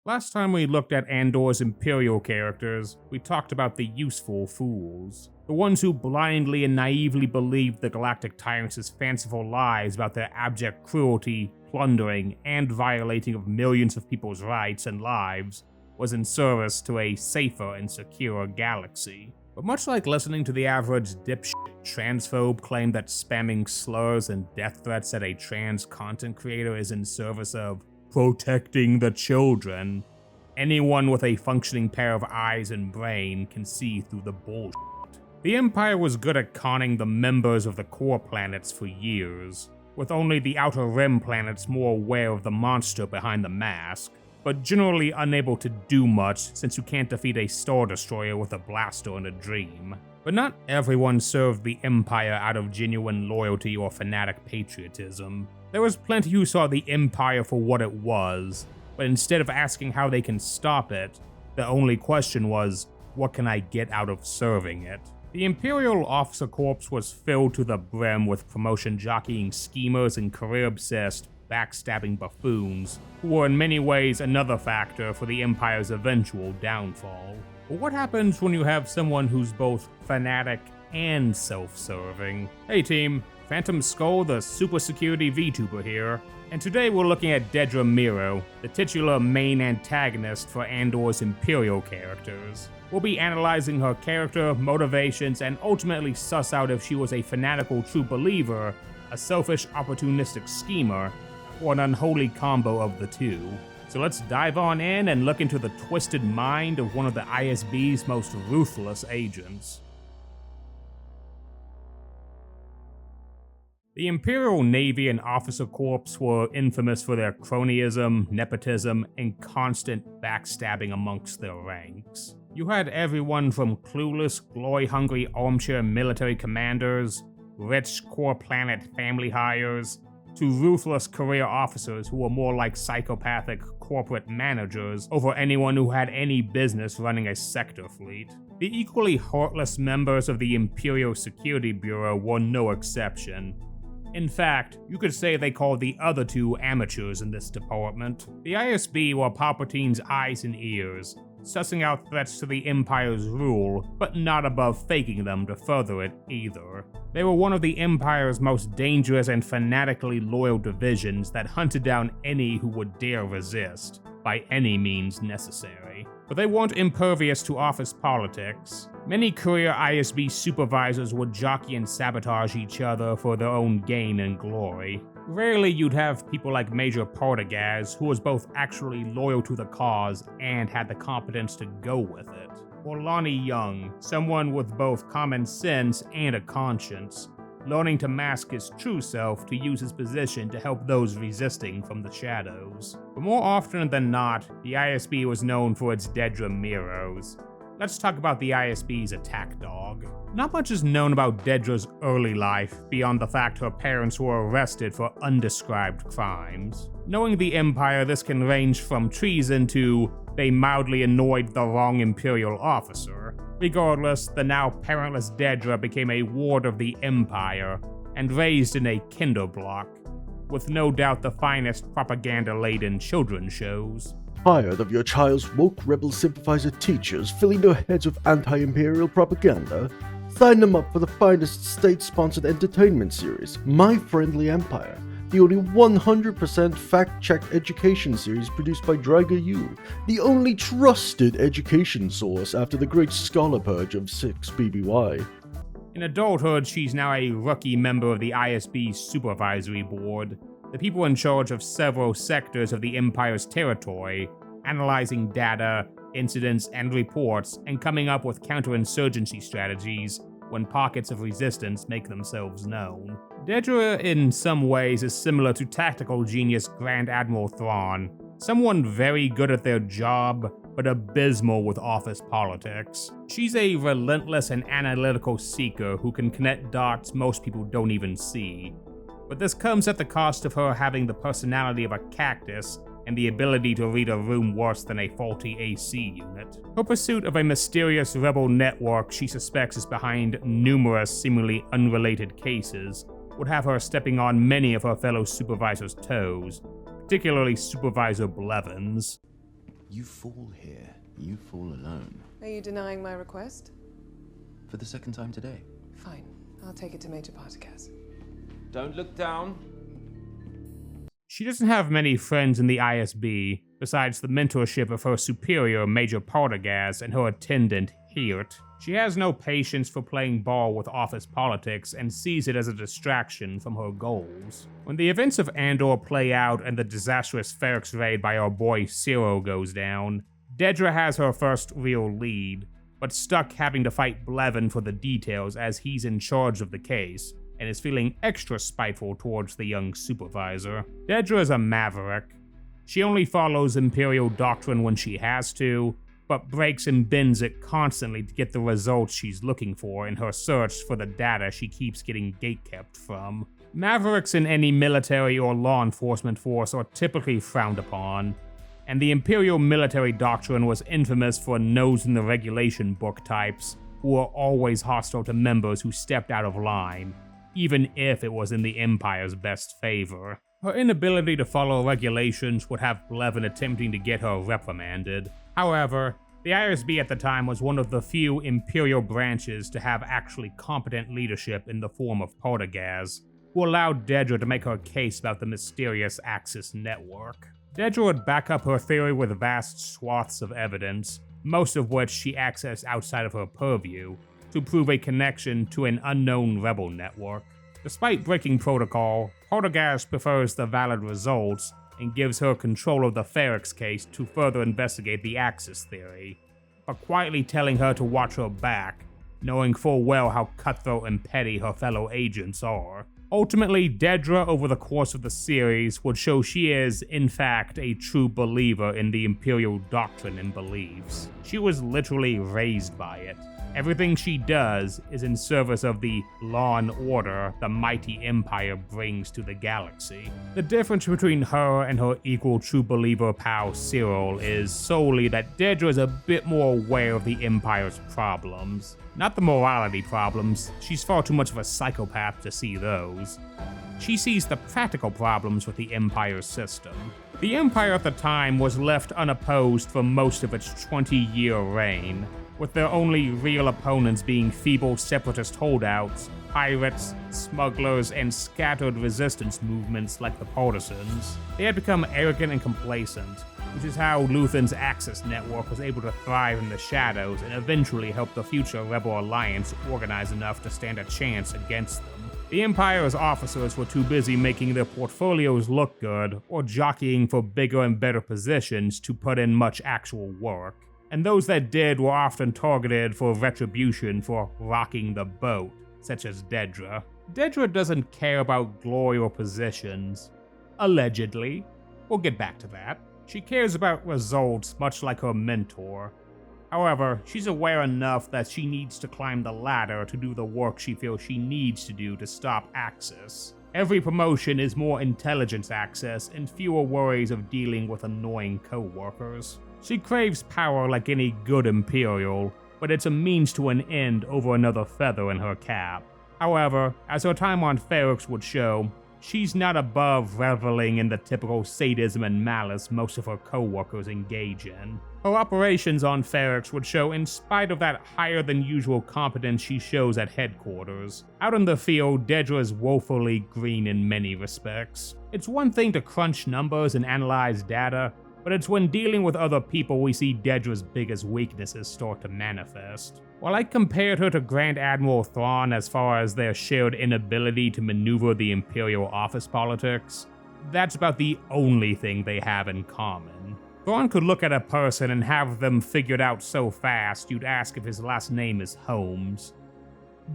Last time we looked at Andor's Imperial characters, we talked about the useful fools. The ones who blindly and naively believed the Galactic Tyrants' fanciful lies about their abject cruelty, plundering, and violating of millions of people's rights and lives was in service to a safer and securer galaxy. But much like listening to the average dipshit transphobe claim that spamming slurs and death threats at a trans content creator is in service of protecting the children, anyone with a functioning pair of eyes and brain can see through the bullshit. The Empire was good at conning the members of the core planets for years, with only the Outer Rim planets more aware of the monster behind the mask, but generally unable to do much since you can't defeat a Star Destroyer with a blaster in a dream. But not everyone served the Empire out of genuine loyalty or fanatic patriotism. There was plenty who saw the Empire for what it was, but instead of asking how they can stop it, the only question was, what can I get out of serving it? The Imperial Officer Corps was filled to the brim with promotion-jockeying schemers and career-obsessed, backstabbing buffoons, who were in many ways another factor for the Empire's eventual downfall. But what happens when you have someone who's both fanatic and self-serving? Hey team, Phantom Skull, the super security VTuber here, and today we're looking at Dedra Meero, the titular main antagonist for Andor's Imperial characters. We'll be analyzing her character, motivations, and ultimately suss out if she was a fanatical true believer, a selfish opportunistic schemer, or an unholy combo of the two. So let's dive on in and look into the twisted mind of one of the ISB's most ruthless agents. The Imperial Navy and Officer Corps were infamous for their cronyism, nepotism, and constant backstabbing amongst their ranks. You had everyone from clueless, glory-hungry armchair military commanders, rich core planet family hires, to ruthless career officers who were more like psychopathic corporate managers over anyone who had any business running a sector fleet. The equally heartless members of the Imperial Security Bureau were no exception. In fact, you could say they called the other two amateurs in this department. The ISB were Palpatine's eyes and ears, sussing out threats to the Empire's rule, but not above faking them to further it either. They were one of the Empire's most dangerous and fanatically loyal divisions that hunted down any who would dare resist, by any means necessary. But they weren't impervious to office politics. Many career ISB supervisors would jockey and sabotage each other for their own gain and glory. Rarely you'd have people like Major Partagaz, who was both actually loyal to the cause and had the competence to go with it. Or Lonnie Young, someone with both common sense and a conscience, learning to mask his true self to use his position to help those resisting from the shadows. But more often than not, the ISB was known for its Dedra Meeros. Let's talk about the ISB's attack dog. Not much is known about Dedra's early life, beyond the fact her parents were arrested for undescribed crimes. Knowing the Empire, this can range from treason to they mildly annoyed the wrong Imperial officer. Regardless, the now parentless Dedra became a ward of the Empire, and raised in a kinderblock, with no doubt the finest propaganda-laden children's shows. Tired of your child's woke rebel sympathizer teachers filling their heads with anti-imperial propaganda? Sign them up for the finest state-sponsored entertainment series, My Friendly Empire, the only 100% fact-checked education series produced by Drager U, the only trusted education source after the great scholar purge of 6 BBY. In adulthood, she's now a rookie member of the ISB's supervisory board, the people in charge of several sectors of the Empire's territory, analyzing data, incidents, and reports, and coming up with counter-insurgency strategies when pockets of resistance make themselves known. Dedra, in some ways, is similar to tactical genius Grand Admiral Thrawn, someone very good at their job, but abysmal with office politics. She's a relentless and analytical seeker who can connect dots most people don't even see. But this comes at the cost of her having the personality of a cactus and the ability to read a room worse than a faulty AC unit. Her pursuit of a mysterious rebel network she suspects is behind numerous seemingly unrelated cases would have her stepping on many of her fellow supervisors' toes, particularly Supervisor Blevins. You fall here. You fall alone. Are you denying my request? For the second time today. Fine. I'll take it to Major Partagas. Don't look down. She doesn't have many friends in the ISB, besides the mentorship of her superior, Major Partagas, and her attendant, Hirt. She has no patience for playing ball with office politics and sees it as a distraction from her goals. When the events of Andor play out and the disastrous Ferrex raid by our boy Ciro goes down, Dedra has her first real lead, but stuck having to fight Blevin for the details as he's in charge of the case, and is feeling extra spiteful towards the young supervisor. Dedra is a maverick. She only follows Imperial doctrine when she has to, but breaks and bends it constantly to get the results she's looking for in her search for the data she keeps getting gatekept from. Mavericks in any military or law enforcement force are typically frowned upon, and the Imperial military doctrine was infamous for nose-in-the-regulation book types who were always hostile to members who stepped out of line, even if it was in the Empire's best favor. Her inability to follow regulations would have Blevin attempting to get her reprimanded. However, the ISB at the time was one of the few Imperial branches to have actually competent leadership in the form of Partagas, who allowed Dedra to make her case about the mysterious Axis network. Dedra would back up her theory with vast swaths of evidence, most of which she accessed outside of her purview, to prove a connection to an unknown rebel network. Despite breaking protocol, Partagas prefers the valid results and gives her control of the Ferrex case to further investigate the Axis theory, but quietly telling her to watch her back, knowing full well how cutthroat and petty her fellow agents are. Ultimately, Dedra over the course of the series would show she is, in fact, a true believer in the Imperial doctrine and beliefs. She was literally raised by it. Everything she does is in service of the law and order the mighty Empire brings to the galaxy. The difference between her and her equal true believer pal Cyril is solely that Dedra is a bit more aware of the Empire's problems. Not the morality problems, she's far too much of a psychopath to see those. She sees the practical problems with the Empire's system. The Empire at the time was left unopposed for most of its 20-year reign, with their only real opponents being feeble separatist holdouts, pirates, smugglers, and scattered resistance movements like the Partisans. They had become arrogant and complacent, which is how Luthen's Axis network was able to thrive in the shadows and eventually help the future Rebel Alliance organize enough to stand a chance against them. The Empire's officers were too busy making their portfolios look good or jockeying for bigger and better positions to put in much actual work. And those that did were often targeted for retribution for rocking the boat, such as Dedra. Dedra doesn't care about glory or positions. Allegedly. We'll get back to that. She cares about results, much like her mentor. However, she's aware enough that she needs to climb the ladder to do the work she feels she needs to do to stop Axis. Every promotion is more intelligence access and fewer worries of dealing with annoying co-workers. She craves power like any good Imperial, but it's a means to an end over another feather in her cap. However, as her time on Ferrex would show, she's not above reveling in the typical sadism and malice most of her co-workers engage in. Her operations on Ferrex would show in spite of that higher-than-usual competence she shows at headquarters. Out in the field, Dedra is woefully green in many respects. It's one thing to crunch numbers and analyze data, but it's when dealing with other people we see Dedra's biggest weaknesses start to manifest. While I compared her to Grand Admiral Thrawn as far as their shared inability to maneuver the Imperial office politics, that's about the only thing they have in common. Thrawn could look at a person and have them figured out so fast you'd ask if his last name is Holmes.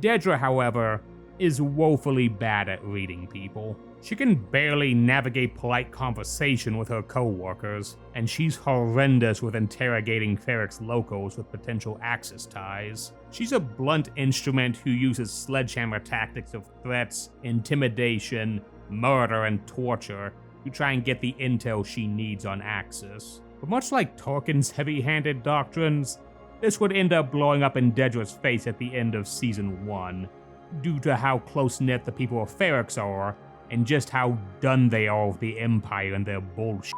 Dedra, however, is woefully bad at reading people. She can barely navigate polite conversation with her co-workers, and she's horrendous with interrogating Ferrex locals with potential Axis ties. She's a blunt instrument who uses sledgehammer tactics of threats, intimidation, murder, and torture to try and get the intel she needs on Axis. But much like Tarkin's heavy-handed doctrines, this would end up blowing up in Dedra's face at the end of Season 1, due to how close-knit the people of Ferrex are, and just how done they are with the Empire and their bullshit.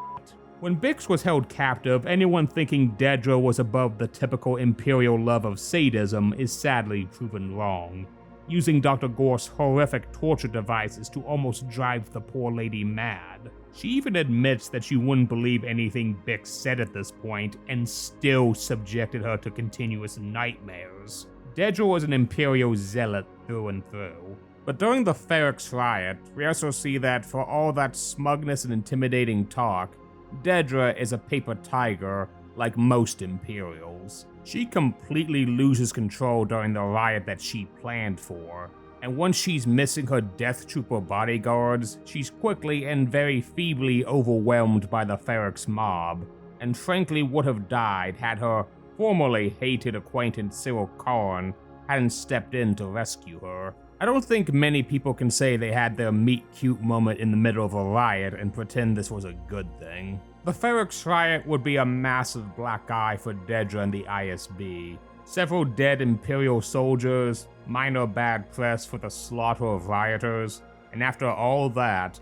When Bix was held captive, anyone thinking Dedra was above the typical Imperial love of sadism is sadly proven wrong, using Dr. Gor's horrific torture devices to almost drive the poor lady mad. She even admits that she wouldn't believe anything Bix said at this point and still subjected her to continuous nightmares. Dedra was an Imperial zealot through and through. But during the Ferrex riot, we also see that for all that smugness and intimidating talk, Dedra is a paper tiger like most Imperials. She completely loses control during the riot that she planned for, and once she's missing her Death Trooper bodyguards, she's quickly and very feebly overwhelmed by the Ferrex mob, and frankly would have died had her formerly hated acquaintance Cyril Karn hadn't stepped in to rescue her. I don't think many people can say they had their meet-cute moment in the middle of a riot and pretend this was a good thing. The Ferrex riot would be a massive black eye for Dedra and the ISB. Several dead Imperial soldiers, minor bad press for the slaughter of rioters, and after all that,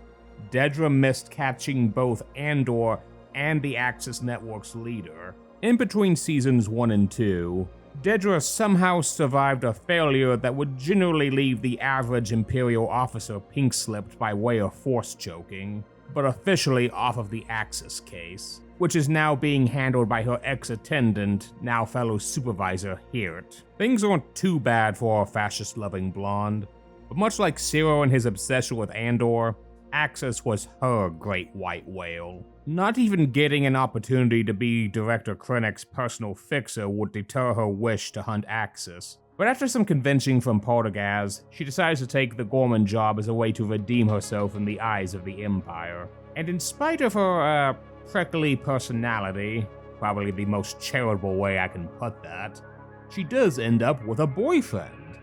Dedra missed catching both Andor and the Axis Network's leader. In between seasons 1 and 2, Dedra somehow survived a failure that would generally leave the average Imperial officer pink-slipped by way of force choking, but officially off of the Axis case, which is now being handled by her ex-attendant, now fellow supervisor Hirt. Things aren't too bad for our fascist-loving blonde, but much like Cyril and his obsession with Andor, Axis was her great white whale. Not even getting an opportunity to be Director Krennic's personal fixer would deter her wish to hunt Axis. But after some convincing from Portagaz, she decides to take the Gorman job as a way to redeem herself in the eyes of the Empire. And in spite of her, prickly personality, probably the most charitable way I can put that, she does end up with a boyfriend.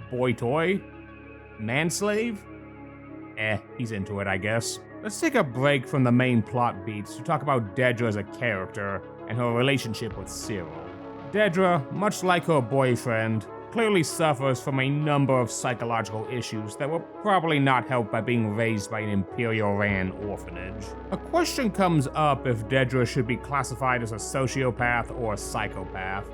Boy toy? Manslave? He's into it, I guess. Let's take a break from the main plot beats to talk about Dedra as a character and her relationship with Cyril. Dedra, much like her boyfriend, clearly suffers from a number of psychological issues that were probably not helped by being raised by an Imperial-ran orphanage. A question comes up if Dedra should be classified as a sociopath or a psychopath.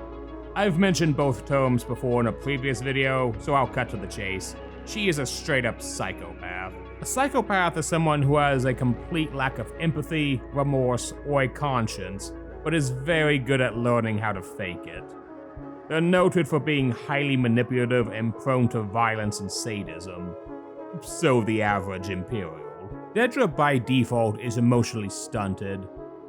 I've mentioned both terms before in a previous video, so I'll cut to the chase. She is a straight-up psychopath. A psychopath is someone who has a complete lack of empathy, remorse, or a conscience, but is very good at learning how to fake it. They're noted for being highly manipulative and prone to violence and sadism. So the average Imperial. Dedra by default is emotionally stunted.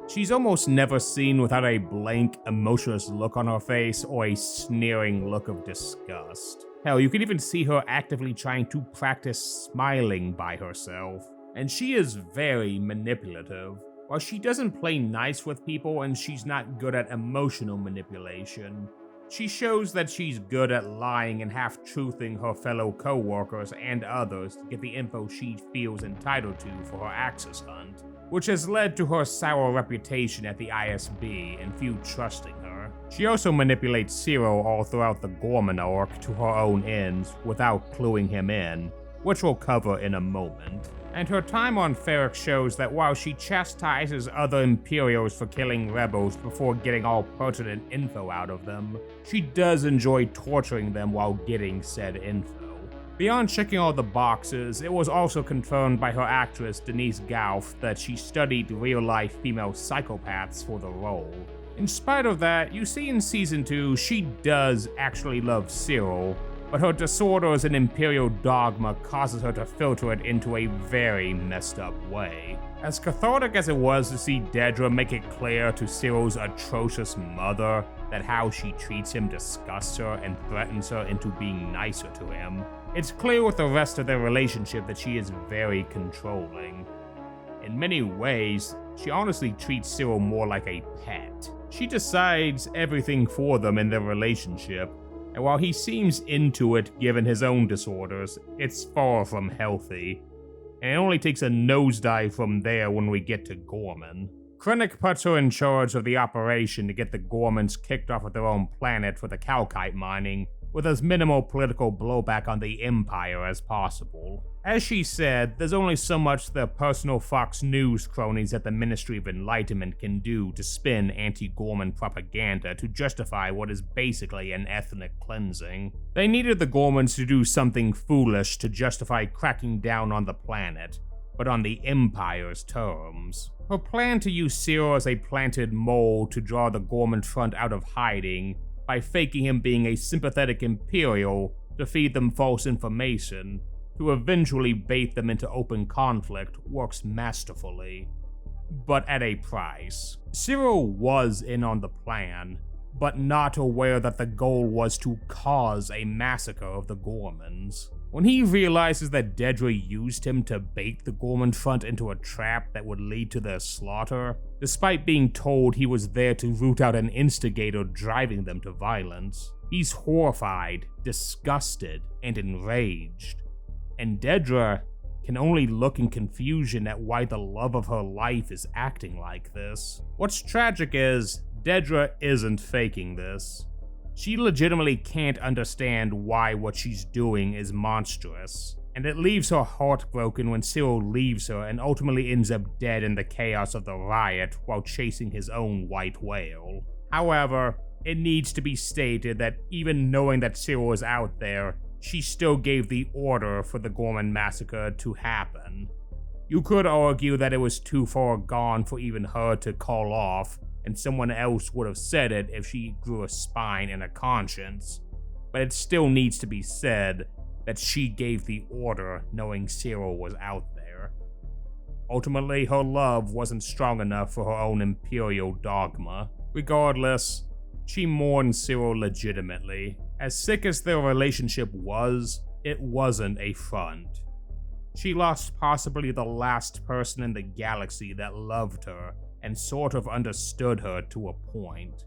She's almost never seen without a blank, emotionless look on her face or a sneering look of disgust. Hell, you can even see her actively trying to practice smiling by herself. And she is very manipulative. While she doesn't play nice with people and she's not good at emotional manipulation, she shows that she's good at lying and half-truthing her fellow co-workers and others to get the info she feels entitled to for her Axis hunt, which has led to her sour reputation at the ISB and few trusting her. She also manipulates Cyril all throughout the Gorman arc to her own ends without cluing him in, which we'll cover in a moment. And her time on Ferrex shows that while she chastises other Imperials for killing rebels before getting all pertinent info out of them, she does enjoy torturing them while getting said info. Beyond checking all the boxes, it was also confirmed by her actress Denise Gauff that she studied real-life female psychopaths for the role. In spite of that, you see in Season 2 she does actually love Cyril, but her disorders and Imperial dogma causes her to filter it into a very messed up way. As cathartic as it was to see Dedra make it clear to Cyril's atrocious mother that how she treats him disgusts her and threatens her into being nicer to him, it's clear with the rest of their relationship that she is very controlling. In many ways, she honestly treats Cyril more like a pet. She decides everything for them in their relationship, and while he seems into it given his own disorders, it's far from healthy. And it only takes a nosedive from there when we get to Gorman. Krennic puts her in charge of the operation to get the Gormans kicked off of their own planet for the calcite mining, with as minimal political blowback on the Empire as possible. As she said, there's only so much the personal Fox News cronies at the Ministry of Enlightenment can do to spin anti-Gorman propaganda to justify what is basically an ethnic cleansing. They needed the Gormans to do something foolish to justify cracking down on the planet, but on the Empire's terms. Her plan to use Cyril as a planted mole to draw the Gorman front out of hiding by faking him being a sympathetic Imperial to feed them false information, to eventually bait them into open conflict, works masterfully. But at a price. Cyril was in on the plan, but not aware that the goal was to cause a massacre of the Gormans. When he realizes that Dedra used him to bait the Gorman front into a trap that would lead to their slaughter, despite being told he was there to root out an instigator driving them to violence, he's horrified, disgusted, and enraged. And Dedra can only look in confusion at why the love of her life is acting like this. What's tragic is, Dedra isn't faking this. She legitimately can't understand why what she's doing is monstrous, and it leaves her heartbroken when Cyril leaves her and ultimately ends up dead in the chaos of the riot while chasing his own white whale. However, it needs to be stated that even knowing that Cyril is out there, she still gave the order for the Gorman massacre to happen. You could argue that it was too far gone for even her to call off, and someone else would have said it if she grew a spine and a conscience, but it still needs to be said that she gave the order knowing Cyril was out there. Ultimately, her love wasn't strong enough for her own Imperial dogma. Regardless, she mourned Cyril legitimately. As sick as their relationship was, it wasn't a front. She lost possibly the last person in the galaxy that loved her and sort of understood her to a point.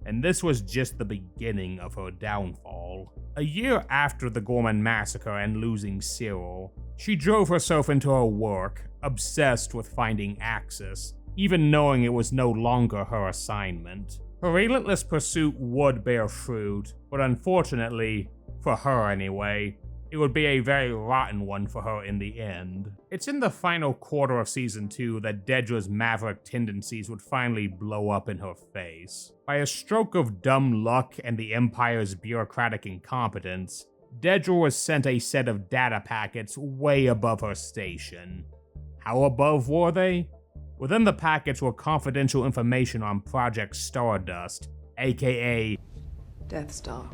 And this was just the beginning of her downfall. A year after the Gorman massacre and losing Cyril, she drove herself into her work, obsessed with finding Axis, even knowing it was no longer her assignment. Her relentless pursuit would bear fruit, but unfortunately, for her anyway, it would be a very rotten one for her in the end. It's in the final quarter of Season 2 that Dedra's maverick tendencies would finally blow up in her face. By a stroke of dumb luck and the Empire's bureaucratic incompetence, Dedra was sent a set of data packets way above her station. How above were they? Within the packets were confidential information on Project Stardust, aka Death Star.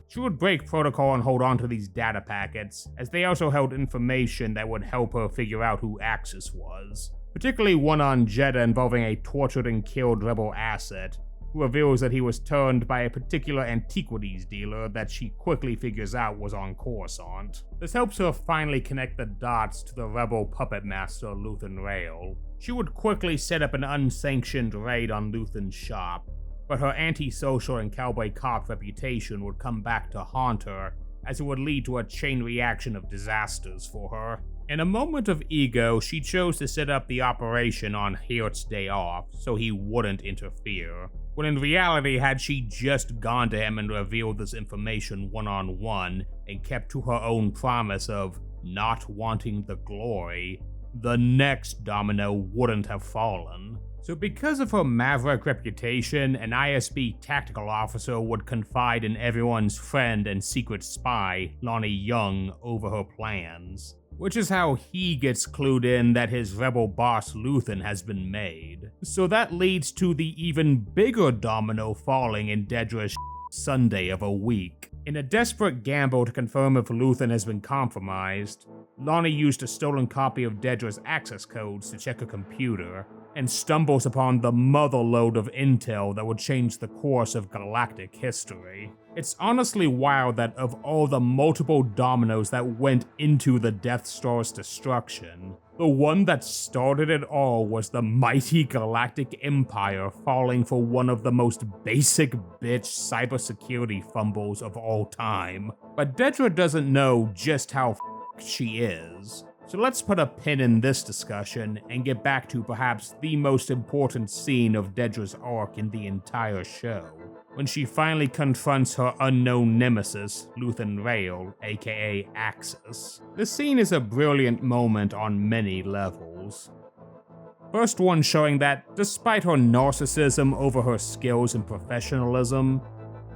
She would break protocol and hold on to these data packets, as they also held information that would help her figure out who Axis was. Particularly one on Jedha involving a tortured and killed rebel asset, who reveals that he was turned by a particular antiquities dealer that she quickly figures out was on Coruscant. This helps her finally connect the dots to the rebel puppet master Luthen Rail. She would quickly set up an unsanctioned raid on Luthen's shop, but her antisocial and cowboy cop reputation would come back to haunt her, as it would lead to a chain reaction of disasters for her. In a moment of ego, she chose to set up the operation on Hirt's day off, so he wouldn't interfere, when in reality had she just gone to him and revealed this information one-on-one, and kept to her own promise of not wanting the glory, the next domino wouldn't have fallen. So because of her maverick reputation, an ISB tactical officer would confide in everyone's friend and secret spy, Lonnie Young, over her plans. Which is how he gets clued in that his rebel boss Luthen has been made. So that leads to the even bigger domino falling in Dedra's Sunday of a week. In a desperate gamble to confirm if Luthen has been compromised, Lonnie used a stolen copy of Dedra's access codes to check her computer, and stumbles upon the motherlode of intel that would change the course of galactic history. It's honestly wild that of all the multiple dominoes that went into the Death Star's destruction, the one that started it all was the mighty Galactic Empire falling for one of the most basic bitch cybersecurity fumbles of all time. But Dedra doesn't know just how she is. So let's put a pin in this discussion and get back to perhaps the most important scene of Dedra's arc in the entire show. when she finally confronts her unknown nemesis, Luthen Rael, aka Axis. This scene is a brilliant moment on many levels. First one showing that, despite her narcissism over her skills and professionalism,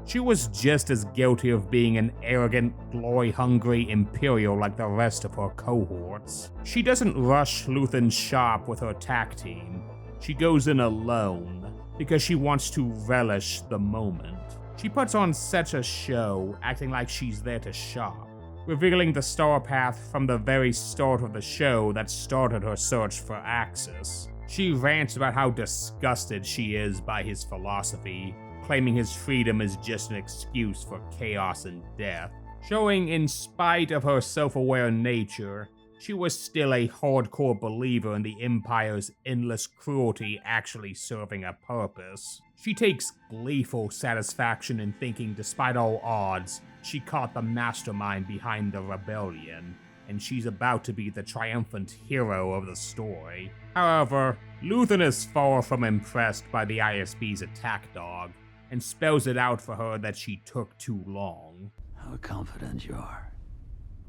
she was just as guilty of being an arrogant, glory-hungry Imperial like the rest of her cohorts. She doesn't rush Luthen's shop with her attack team. She goes in alone, because she wants to relish the moment. She puts on such a show, acting like she's there to shop, revealing the star path from the very start of the show that started her search for Axis. She rants about how disgusted she is by his philosophy, claiming his freedom is just an excuse for chaos and death, showing in spite of her self-aware nature, she was still a hardcore believer in the Empire's endless cruelty actually serving a purpose. She takes gleeful satisfaction in thinking, despite all odds, she caught the mastermind behind the rebellion, and she's about to be the triumphant hero of the story. However, Luthen is far from impressed by the ISB's attack dog, and spells it out for her that she took too long. How confident you are.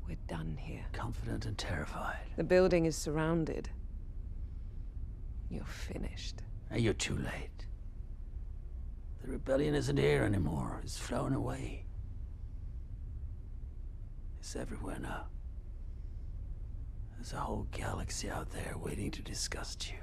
We're done here. Confident and terrified. The building is surrounded. You're finished. You're too late. The rebellion isn't here anymore. It's flown away. It's everywhere now. There's a whole galaxy out there waiting to disgust you.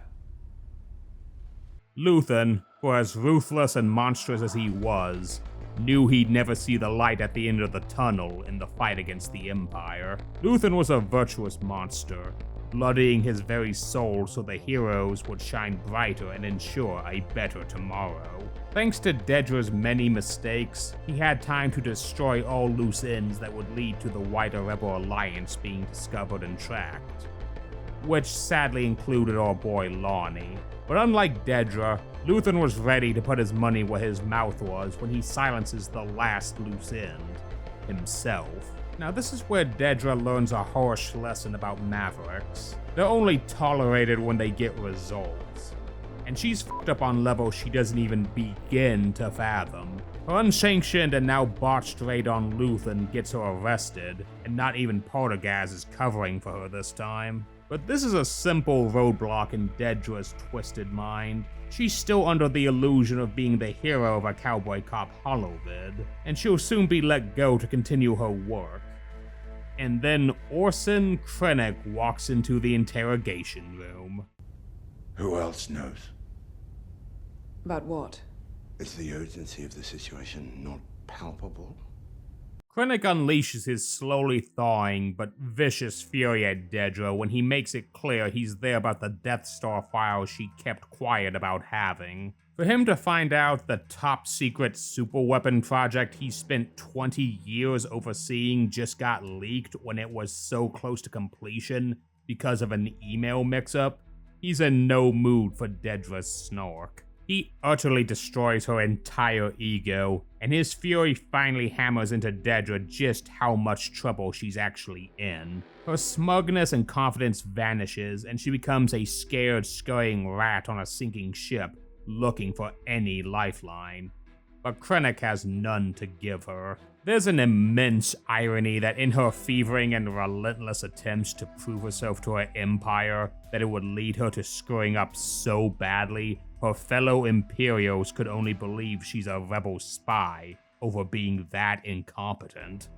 Luthen, for as ruthless and monstrous as he was, knew he'd never see the light at the end of the tunnel in the fight against the Empire. Luthen was a virtuous monster, bloodying his very soul so the heroes would shine brighter and ensure a better tomorrow. Thanks to Dedra's many mistakes, he had time to destroy all loose ends that would lead to the wider Rebel Alliance being discovered and tracked, which sadly included our boy Lonnie. But unlike Dedra, Luthen was ready to put his money where his mouth was when he silences the last loose end, himself. Now this is where Dedra learns a harsh lesson about Mavericks. They're only tolerated when they get results. And she's fucked up on levels she doesn't even begin to fathom. Her unsanctioned and now botched raid on Luthen gets her arrested, and not even Partagaz is covering for her this time. But this is a simple roadblock in Dedra's twisted mind. She's still under the illusion of being the hero of a cowboy cop holovid, and she'll soon be let go to continue her work. And then Orson Krennic walks into the interrogation room. Who else knows? About what? Is the urgency of the situation not palpable? Krennic unleashes his slowly thawing but vicious fury at Dedra when he makes it clear he's there about the Death Star files she kept quiet about having. For him to find out the top-secret superweapon project he spent 20 years overseeing just got leaked when it was so close to completion because of an email mix-up, he's in no mood for Dedra's snark. He utterly destroys her entire ego, and his fury finally hammers into Dedra just how much trouble she's actually in. Her smugness and confidence vanishes, and she becomes a scared, scurrying rat on a sinking ship, looking for any lifeline. But Krennic has none to give her. There's an immense irony that in her fevering and relentless attempts to prove herself to her empire, that it would lead her to screwing up so badly, her fellow Imperials could only believe she's a rebel spy over being that incompetent.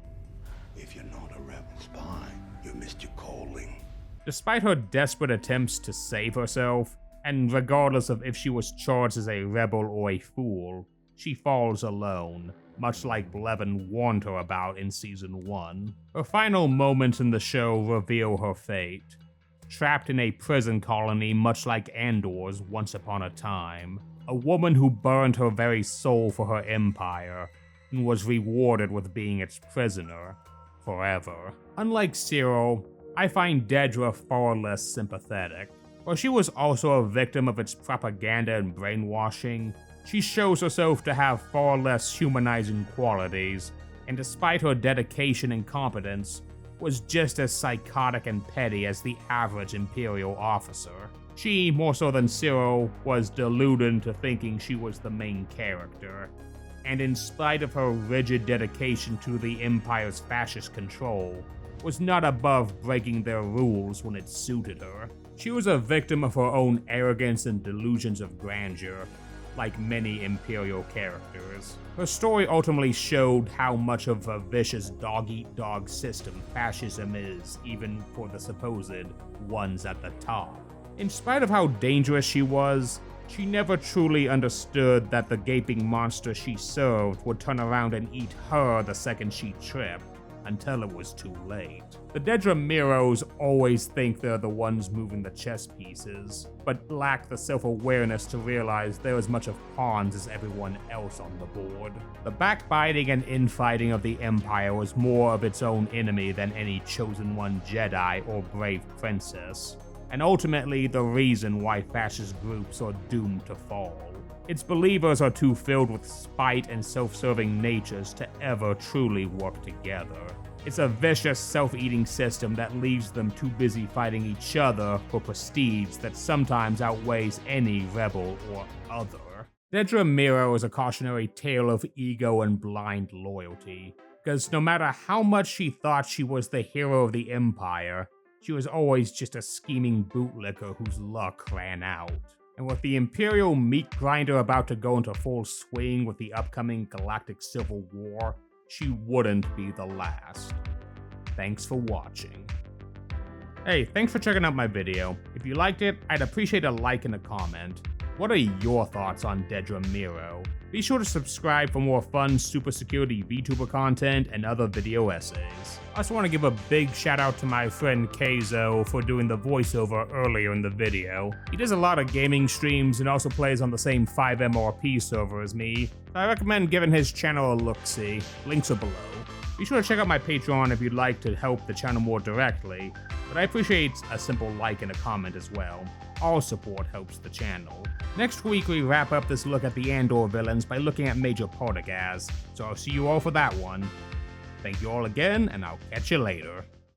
If you're not a rebel spy, you missed your calling. Despite her desperate attempts to save herself, and regardless of if she was charged as a rebel or a fool, she falls alone, much like Blevin warned her about in Season 1. Her final moments in the show reveal her fate. Trapped in a prison colony much like Andor's once upon a time, a woman who burned her very soul for her empire, and was rewarded with being its prisoner, forever. Unlike Cyril, I find Dedra far less sympathetic. While she was also a victim of its propaganda and brainwashing, she shows herself to have far less humanizing qualities, and despite her dedication and competence, was just as psychotic and petty as the average Imperial officer. She, more so than Cyril, was deluded into thinking she was the main character, and in spite of her rigid dedication to the Empire's fascist control, was not above breaking their rules when it suited her. She was a victim of her own arrogance and delusions of grandeur, like many Imperial characters. Her story ultimately showed how much of a vicious dog-eat-dog system fascism is, even for the supposed ones at the top. In spite of how dangerous she was, she never truly understood that the gaping monster she served would turn around and eat her the second she tripped, until it was too late. The Dedra Meeros always think they're the ones moving the chess pieces, but lack the self-awareness to realize they're as much of pawns as everyone else on the board. The backbiting and infighting of the Empire was more of its own enemy than any Chosen One Jedi or brave princess, and ultimately the reason why fascist groups are doomed to fall. Its believers are too filled with spite and self-serving natures to ever truly work together. It's a vicious, self-eating system that leaves them too busy fighting each other for prestige that sometimes outweighs any rebel or other. Dedra Meero is a cautionary tale of ego and blind loyalty, because no matter how much she thought she was the hero of the Empire, she was always just a scheming bootlicker whose luck ran out. And with the Imperial meat grinder about to go into full swing with the upcoming Galactic Civil War, she wouldn't be the last. Thanks for watching. Hey, thanks for checking out my video. If you liked it, I'd appreciate a like and a comment. What are your thoughts on Dedra Meero? Be sure to subscribe for more fun super security VTuber content and other video essays. I also want to give a big shout out to my friend Khezo for doing the voiceover earlier in the video. He does a lot of gaming streams and also plays on the same 5MRP server as me. I recommend giving his channel a look-see. Links are below. Be sure to check out my Patreon if you'd like to help the channel more directly, but I appreciate a simple like and a comment as well. All support helps the channel. Next week we wrap up this look at the Andor villains by looking at Major Portagaz, so I'll see you all for that one. Thank you all again, and I'll catch you later.